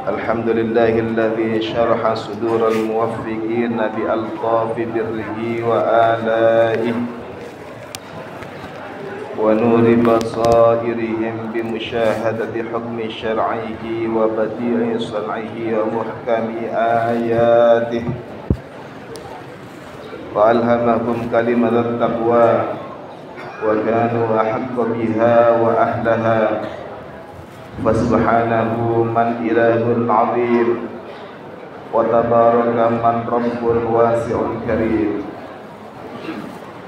الحمد لله الذي شرح صدور الموفقين بألطاف بره وآلائه ونور بصائرهم بمشاهدة حكم شرعه وبديع صنعه ومحكم آياته وألهمهم كلمة التقوى وكانوا أحق بها وأهلها فسبحانه من إله عظيم وتبارك من رب واسع كريم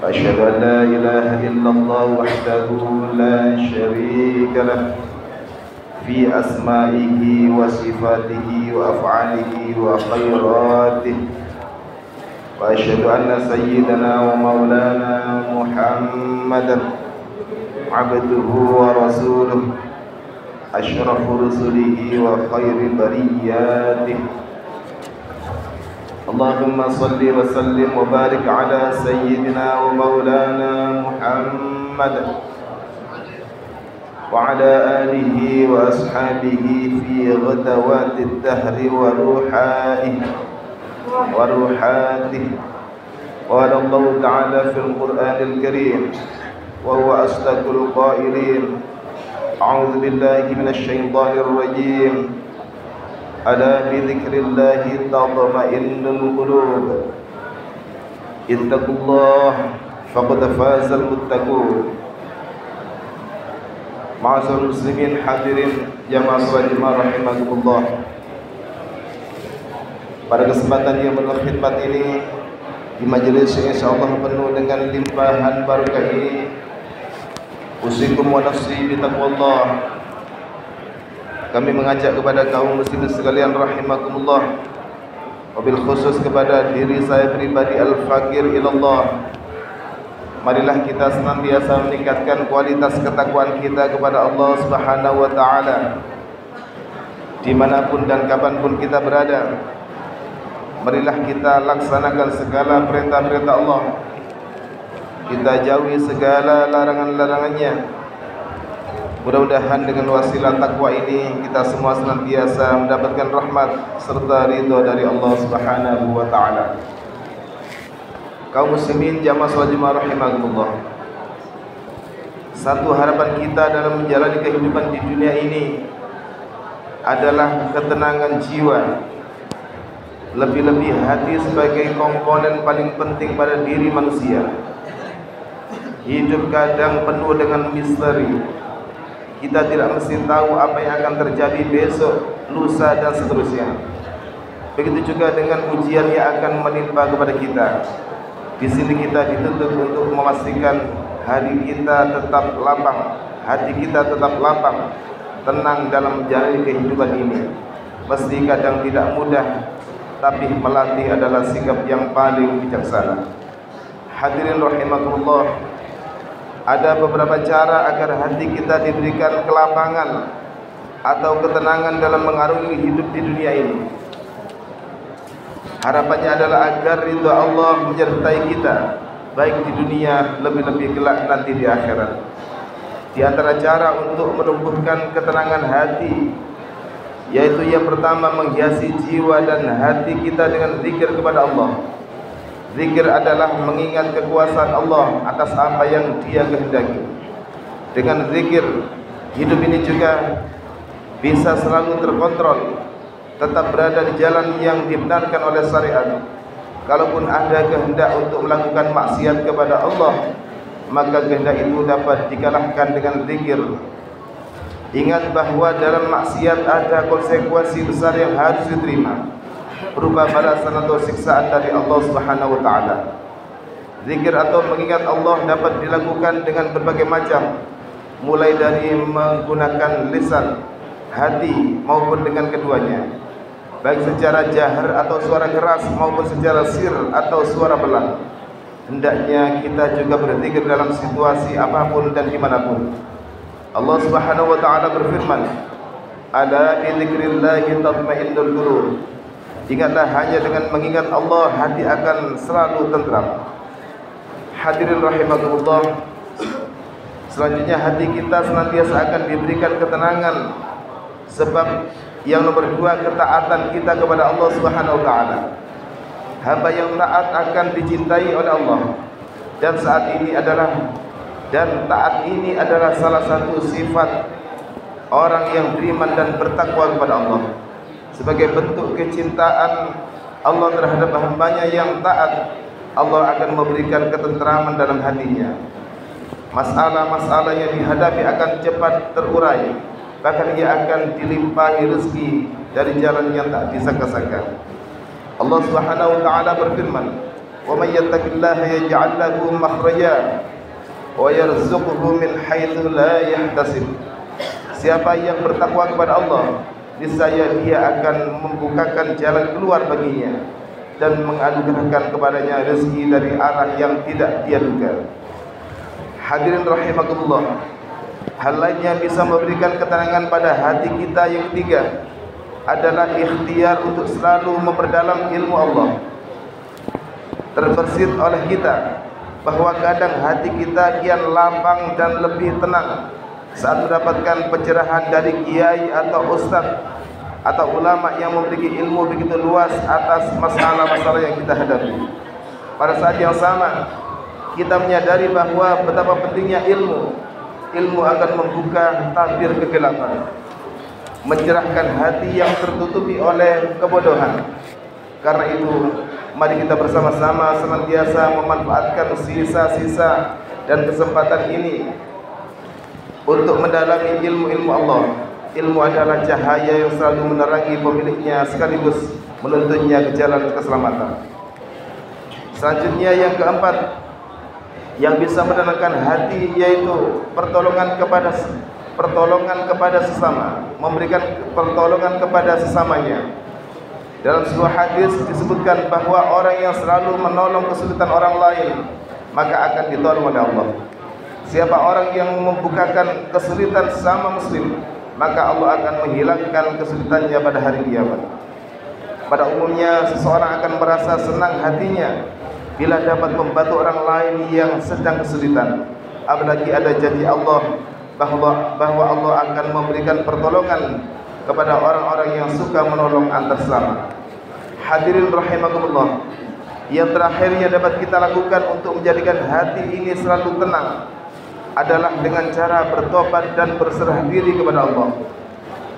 أشهد أن لا إله إلا الله وحده لا شريك له في أسمائه وصفاته وأفعاله وخيراته وأشهد أن سيدنا ومولانا محمدا عبده ورسوله أشرف رسله وخير برياته اللهم صل وسلم وبارك على سيدنا ومولانا محمد وعلى آله وأصحابه في غدوات الدهر وروحاته قال الله تعالى في القرآن الكريم وهو أصدق القائلين أعوذ بالله من الشيطان الرجيم ألا بذكر الله تطمئن القلوب اتقوا الله فقد فاز المتقون. Ma'asyiral muslimin hadirin jamaah salat Jumat rahimakumullah. Pada kesempatan yang berkhidmat ini di majelis yang insyaallah penuh dengan limpahan barakah ini, usikum wa nafsi bi taqwallah. Kami mengajak kepada kaum muslimin sekalian rahimakumullah, wabil khusus kepada diri saya pribadi al-faqir ilallah. Marilah kita senantiasa meningkatkan kualitas ketakwaan kita kepada Allah Subhanahu wa taala dimanapun dan kapanpun kita berada. Marilah kita laksanakan segala perintah-perintah Allah, kita jauhi segala larangan-larangannya. Mudah-mudahan dengan wasilah takwa ini kita semua senantiasa mendapatkan rahmat serta ridha dari Allah Subhanahu wa taala. Kaum muslimin jamaah salat Jumat rahimakumullah. Satu harapan kita dalam menjalani kehidupan di dunia ini adalah ketenangan jiwa. Lebih-lebih hati sebagai komponen paling penting pada diri manusia. Hidup kadang penuh dengan misteri. Kita tidak mesti tahu apa yang akan terjadi besok, lusa dan seterusnya. Begitu juga dengan ujian yang akan menimpa kepada kita. Di sini kita dituntut untuk memastikan hari kita tetap lapang, hati kita tetap lapang, tenang dalam menjalani kehidupan ini. Meski kadang tidak mudah, tapi melatih adalah sikap yang paling bijaksana. Hadirin rahimakumullah, ada beberapa cara agar hati kita diberikan kelapangan atau ketenangan dalam mengarungi hidup di dunia ini. Harapannya adalah agar ridha Allah menyertai kita baik di dunia, lebih-lebih kelak nanti di akhirat. Di antara cara untuk menumbuhkan ketenangan hati, yaitu yang pertama menghiasi jiwa dan hati kita dengan zikir kepada Allah. Zikir adalah mengingat kekuasaan Allah atas apa yang Dia kehendaki. Dengan zikir, hidup ini juga bisa selalu terkontrol, tetap berada di jalan yang dibenarkan oleh syariat. Kalaupun ada kehendak untuk melakukan maksiat kepada Allah, maka kehendak itu dapat dikalahkan dengan zikir. Ingat bahawa dalam maksiat ada konsekuensi besar yang harus diterima, berupa balasan atau siksaan dari Allah Subhanahu wa taala. Zikir atau mengingat Allah dapat dilakukan dengan berbagai macam, mulai dari menggunakan lisan, hati maupun dengan keduanya, baik secara jahar atau suara keras maupun secara sir atau suara pelan. Hendaknya kita juga berzikir dalam situasi apapun dan dimanapun. Allah Subhanahu wa taala berfirman, "Ala bi dzikrillahi tatma'innul qulub." Ingatlah, hanya dengan mengingat Allah hati akan selalu tenteram. Hadirin rahimakumullah, Selanjutnya hati kita senantiasa akan diberikan ketenangan, sebab yang nomor dua, ketaatan kita kepada Allah Subhanahu wa taala. Hamba yang taat akan dicintai oleh Allah, dan taat ini adalah salah satu sifat orang yang beriman dan bertakwa kepada Allah. Sebagai bentuk kecintaan Allah terhadap hambanya yang taat, Allah akan memberikan ketentraman dalam hatinya. Masalah-masalah yang dihadapi akan cepat terurai, bahkan ia akan dilimpahi rezeki dari jalan yang tak disangka-sangka. Allah Subhanahu wa taala berfirman, "Wa may yattaqillaha yaj'al lahu makhraja wa yarzuqhu min haitsu la yahtasib." Siapa yang bertakwa kepada Allah, niscaya dia akan membukakan jalan keluar baginya dan menganugerahkan kepadanya rezeki dari arah yang tidak dia duga. Hadirin rahimakumullah, hal lain yang bisa memberikan ketenangan pada hati kita yang ketiga adalah ikhtiar untuk selalu memperdalam ilmu Allah. Terbersit oleh kita bahwa kadang hati kita kian lapang dan lebih tenang saat mendapatkan pencerahan dari kiai atau ustaz atau ulama yang memiliki ilmu begitu luas atas masalah-masalah yang kita hadapi. Pada saat yang sama, kita menyadari bahwa betapa pentingnya ilmu. Ilmu akan membuka tabir kegelapan, mencerahkan hati yang tertutupi oleh kebodohan. Karena itu, mari kita bersama-sama senantiasa memanfaatkan sisa-sisa dan kesempatan ini untuk mendalami ilmu-ilmu Allah. Ilmu adalah cahaya yang selalu menerangi pemiliknya sekaligus menuntunnya ke jalan keselamatan. Selanjutnya yang keempat, yang bisa menenangkan hati, yaitu pertolongan kepada sesama, memberikan pertolongan kepada sesamanya. Dalam sebuah hadis disebutkan bahwa orang yang selalu menolong kesulitan orang lain, maka akan ditolong oleh Allah. Siapa orang yang membukakan kesulitan sesama muslim, maka Allah akan menghilangkan kesulitannya pada hari kiamat. Pada umumnya seseorang akan merasa senang hatinya bila dapat membantu orang lain yang sedang kesulitan. Apalagi ada janji Allah bahwa Allah akan memberikan pertolongan kepada orang-orang yang suka menolong antar sesama. Hadirin rahimakumullah, yang terakhir yang dapat kita lakukan untuk menjadikan hati ini selalu tenang adalah dengan cara bertobat dan berserah diri kepada Allah.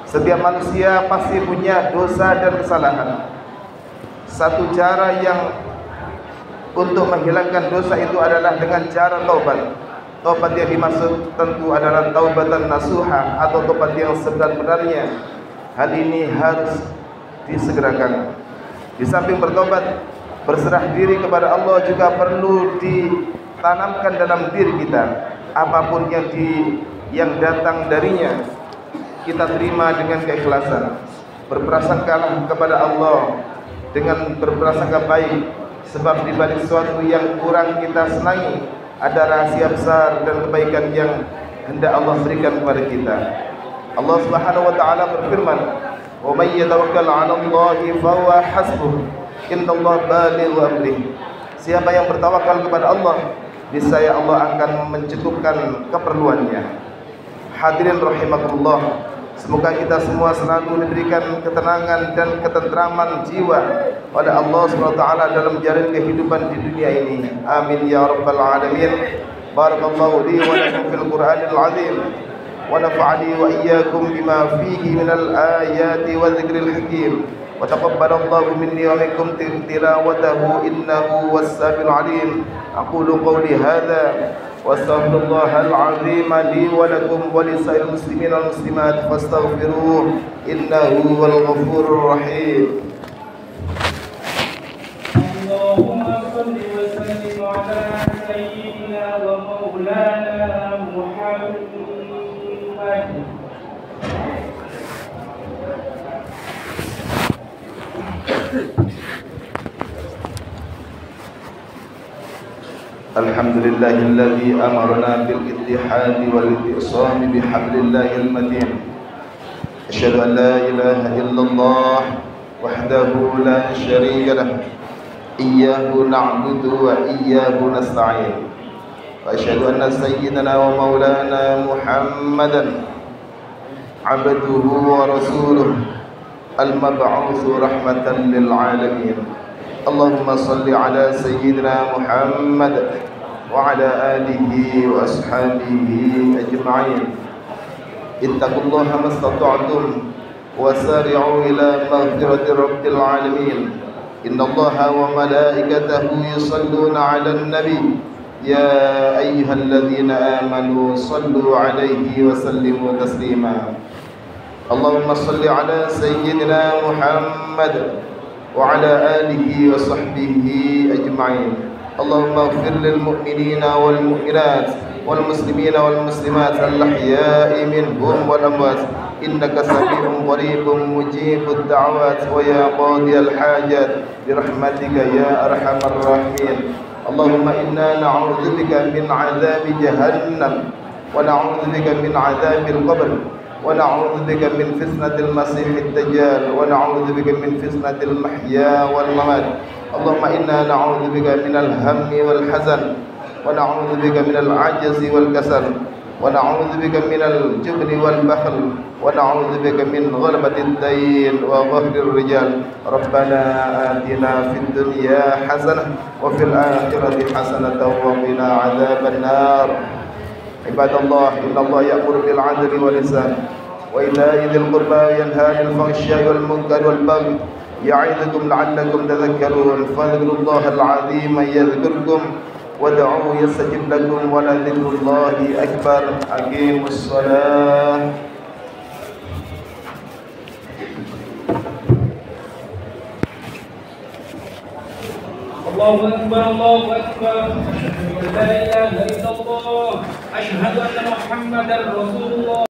Setiap manusia pasti punya dosa dan kesalahan. Satu cara yang untuk menghilangkan dosa itu adalah dengan cara taubat. Taubat yang dimaksud tentu adalah taubatan nasuha atau taubat yang sebenar-benarnya. Hal ini harus disegerakan. Di samping bertobat, berserah diri kepada Allah juga perlu ditanamkan dalam diri kita. Apapun yang datang darinya, kita terima dengan keikhlasan. Berprasangkalah kepada Allah dengan berprasangka baik, sebab di balik sesuatu yang kurang kita senangi ada rahasia besar dan kebaikan yang hendak Allah berikan kepada kita. Allah Subhanahu wa taala berfirman, "Wa may yatawakkal 'ala Allahi fa huwa hasbuh. Innallaha balighu amrihi." Siapa yang bertawakal kepada Allah, niscaya Allah akan mencukupkan keperluannya. Hadirin rahimakumullah, semoga kita semua selalu diberikan ketenangan dan ketentraman jiwa oleh Allah SWT dalam menjalani kehidupan di dunia ini. Amin ya rabbal alamin. Barakallahu li wa lakum fil Qur'anil azim, wa nafa'ani wa iyyakum bima fihi minal ayati wa dzikril hakim. وتقبل الله مني ومنكم تلاوته إنه هو السميع العليم. أقول قولي هذا وأستغفر الله العظيم لي ولكم ولسائر المسلمين والمسلمات فاستغفروه إنه هو الغفور الرحيم. اللهم صل وسلم على سيدنا ومولانا محمد. الحمد لله الذي أمرنا بالاتحاد والاعتصام بحبل الله المتين. أشهد أن لا إله إلا الله وحده لا شريك له إياه نعبد وإياه نستعين. وأشهد أن سيدنا ومولانا محمدا عبده ورسوله المبعوث رحمة للعالمين. اللهم صل على سيدنا محمد وعلى آله وأصحابه أجمعين. اتقوا الله ما استطعتم وسارعوا إلى مغفرة رب العالمين. إن الله وملائكته يصلون على النبي يا أيها الذين آمنوا صلوا عليه وسلموا تسليما. اللهم صل على سيدنا محمد وعلى آله وصحبه أجمعين. اللهم اغفر للمؤمنين والمؤمنات والمسلمين والمسلمات الأحياء منهم والأموات إنك سميع قريب مجيب الدعوات ويا قاضي الحاجات برحمتك يا أرحم الراحمين. اللهم إنا نعوذ بك من عذاب جهنم ونعوذ بك من عذاب القبر ونعوذ بك من فتنة المسيح الدجال ونعوذ بك من فتنة المحيا والممات. اللهم إنا نعوذ بك من الهم والحزن ونعوذ بك من العجز والكسل ونعوذ بك من الجبن والبخل ونعوذ بك من غلبة الدين وقهر الرجال. ربنا آتنا في الدنيا حسنة وفي الآخرة حسنة وقنا عذاب النار. عباد الله إن الله يأمر بالعدل والإحسان وإيتاء ذي القربى وينهى عن الفحشاء والمنكر والبغي يعظكم لعلكم تذكرون. فاذكروا الله العظيم يذكركم وادعوه يستجب لكم ولذكر الله أكبر. أقيموا الصلاة. الله أكبر الله أكبر. أشهد أن لا إله إلا الله. أشهد أن محمدا رسول الله.